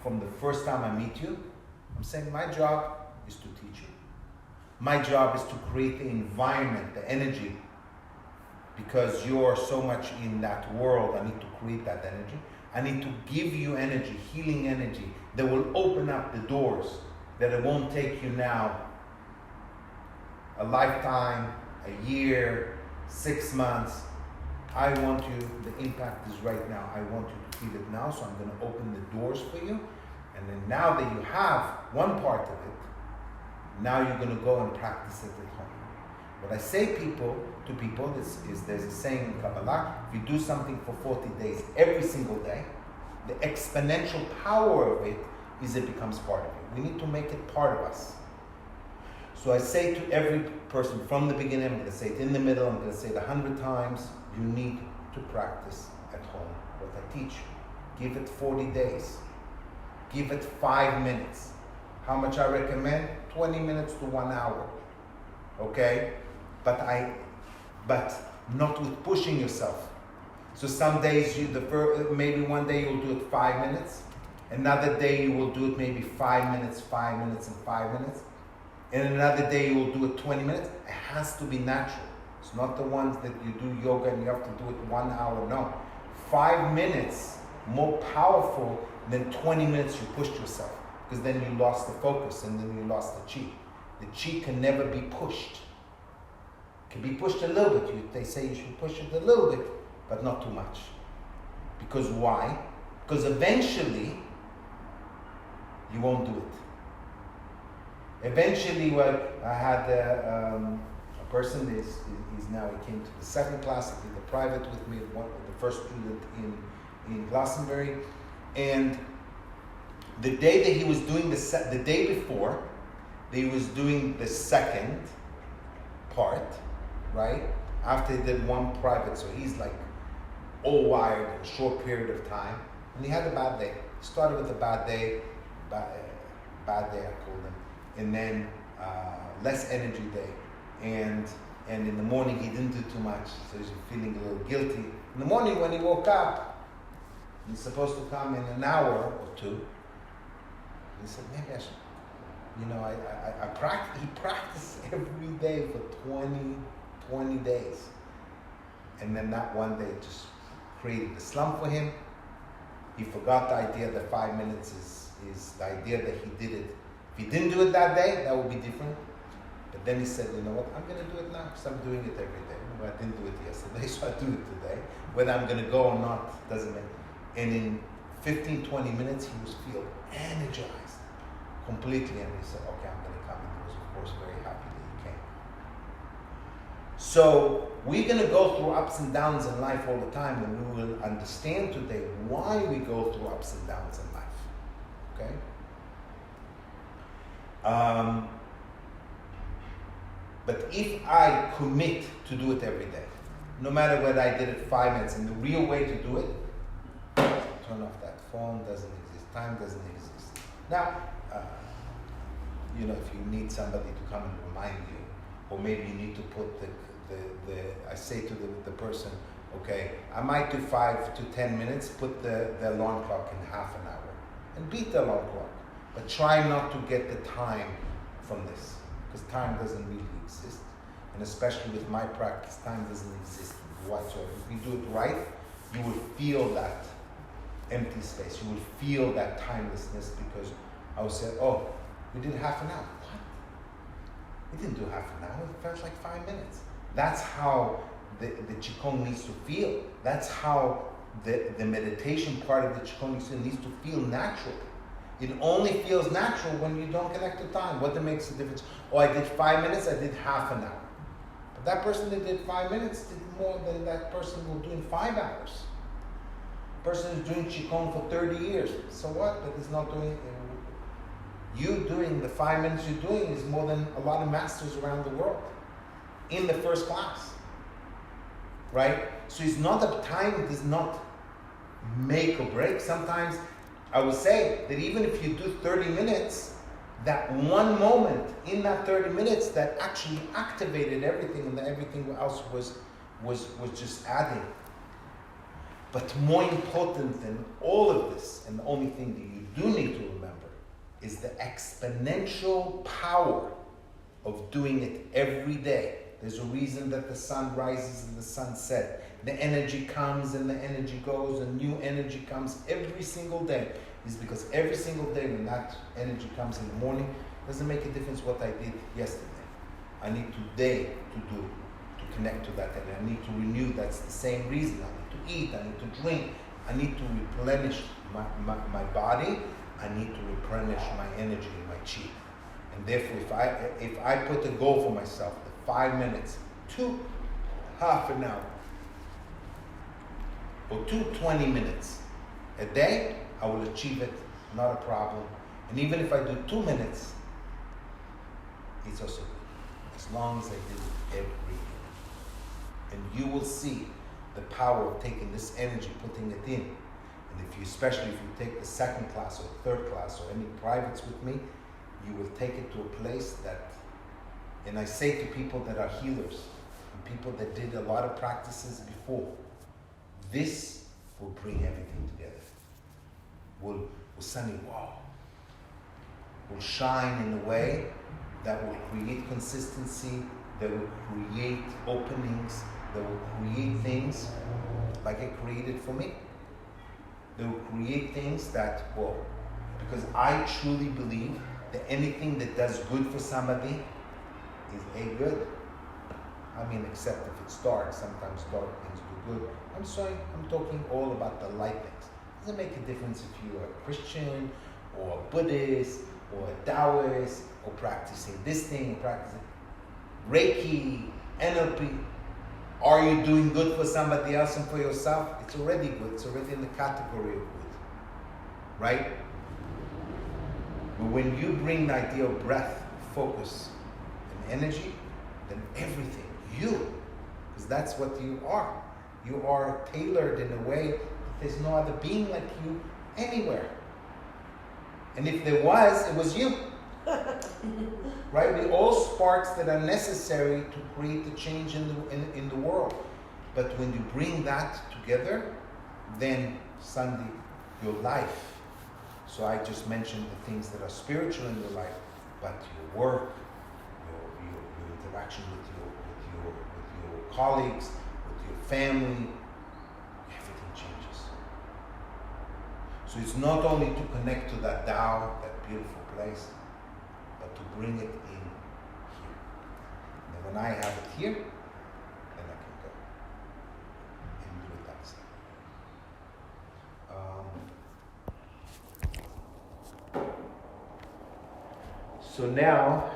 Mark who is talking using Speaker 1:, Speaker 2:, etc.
Speaker 1: from the first time I meet you, I'm saying my job is to teach you. My job is to create the environment, the energy, because you're so much in that world. I need to create that energy. I need to give you energy, healing energy, that will open up the doors, that it won't take you now a lifetime, a year, 6 months. I want you, the impact is right now. I want you to feel it now, so I'm going to open the doors for you. And then now that you have one part of it, now you're going to go and practice it at home. What I say to people is there's a saying in Kabbalah, if you do something for 40 days, every single day, the exponential power of it is it becomes part of you. We need to make it part of us. So I say to every person from the beginning, I'm going to say it in the middle, I'm going to say it 100 times, you need to practice at home what I teach you. Give it 40 days. Give it 5 minutes. How much I recommend? 20 minutes to 1 hour. Okay? But not with pushing yourself. So some days maybe one day you'll do it 5 minutes. Another day you will do it maybe 5 minutes, 5 minutes, and 5 minutes. And another day you will do it 20 minutes. It has to be natural. It's not the ones that you do yoga and you have to do it 1 hour. No. 5 minutes more powerful than 20 minutes you pushed yourself. Because then you lost the focus and then you lost the chi. The chi can never be pushed. It can be pushed a little bit. They say you should push it a little bit, but not too much. Because why? Because eventually you won't do it. Eventually, I had a person, he's now, he came to the second class, he did the private with me, the first student in Glastonbury. And the day that he was doing the day before, he was doing the second part, right? After he did one private, so he's like all wired in a short period of time. And he had a bad day. He started with a bad day, bad day I called him. And then less energy day. And in the morning he didn't do too much, so he's feeling a little guilty. In the morning when he woke up, he's supposed to come in an hour or two. He said, maybe I should, he practiced every day for 20 days. And then that one day just created a slump for him. He forgot the idea that 5 minutes is the idea that he did it. If he didn't do it that day, that would be different. But then he said, you know what, I'm going to do it now because I'm doing it every day. I didn't do it yesterday, so I do it today. Whether I'm going to go or not doesn't matter. And in 15, 20 minutes, he was feel energized completely. And he said, okay, I'm going to come. And he was, of course, very happy that he came. So we're going to go through ups and downs in life all the time, and we will understand today why we go through ups and downs in life. Okay? But if I commit to do it every day, no matter whether I did it 5 minutes, and the real way to do it, turn off that phone, doesn't exist, time doesn't exist. Now, if you need somebody to come and remind you, or maybe you need to put I say to the person, okay, I might do 5 to 10 minutes, put the alarm clock in half an hour, and beat the alarm clock. But try not to get the time from this, because time doesn't really exist. And especially with my practice, time doesn't exist whatsoever. If you do it right, you will feel that empty space. You will feel that timelessness, because I would say, oh, we did half an hour. What? We didn't do half an hour. It felt like 5 minutes. That's how the Qigong needs to feel. That's how the meditation part of the Qigong needs to feel natural. It only feels natural when you don't connect to time. What makes the difference? Oh, I did 5 minutes, I did half an hour. But that person that did 5 minutes did more than that person will do in 5 hours. The person is doing Qigong for 30 years. So what? That is not doing it. You doing the 5 minutes you're doing is more than a lot of masters around the world in the first class. Right? So it's not that time does not make or break. Sometimes I would say that even if you do 30 minutes, that one moment in that 30 minutes that actually activated everything, and everything else was just adding. But more important than all of this, and the only thing that you do need to remember, is the exponential power of doing it every day. There's a reason that the sun rises and the sun sets. The energy comes and the energy goes, and new energy comes every single day. Is because every single day when that energy comes in the morning, doesn't make a difference what I did yesterday. I need today to connect to that energy. I need to renew. That's the same reason. I need to eat, I need to drink, I need to replenish my body, I need to replenish my energy and my chi. And therefore, if I put a goal for myself, the 5 minutes, to half an hour, or 20 minutes a day, I will achieve it, not a problem. And even if I do 2 minutes, it's also good, as long as I do it every day. And you will see the power of taking this energy, putting it in. And if you, especially if you take the second class or third class or any privates with me, you will take it to a place that, and I say to people that are healers and people that did a lot of practices before, this will bring everything together. Will suddenly, wow, will shine in a way that will create consistency, that will create openings, that will create things like it created for me. They will create things that, well, because I truly believe that anything that does good for somebody is a good. I mean, except if it's dark. Sometimes dark things do good. I'm sorry, I'm talking all about the light things. It doesn't make a difference if you're a Christian or a Buddhist or a Taoist or practicing this thing or practicing Reiki, NLP. Are you doing good for somebody else and for yourself? It's already good. It's already in the category of good. Right? But when you bring the idea of breath, focus, and energy, then everything, you, because that's what you are. You are tailored in a way that there's no other being like you anywhere. And if there was, it was you. Right? We're all sparks that are necessary to create the change in the world. But when you bring that together, then suddenly your life. So I just mentioned the things that are spiritual in your life, but your work, your interaction with your colleagues, with your family, everything changes. So it's not only to connect to that Tao, that beautiful place, but to bring it in here. And then when I have it here, then I can go and do it that side. So now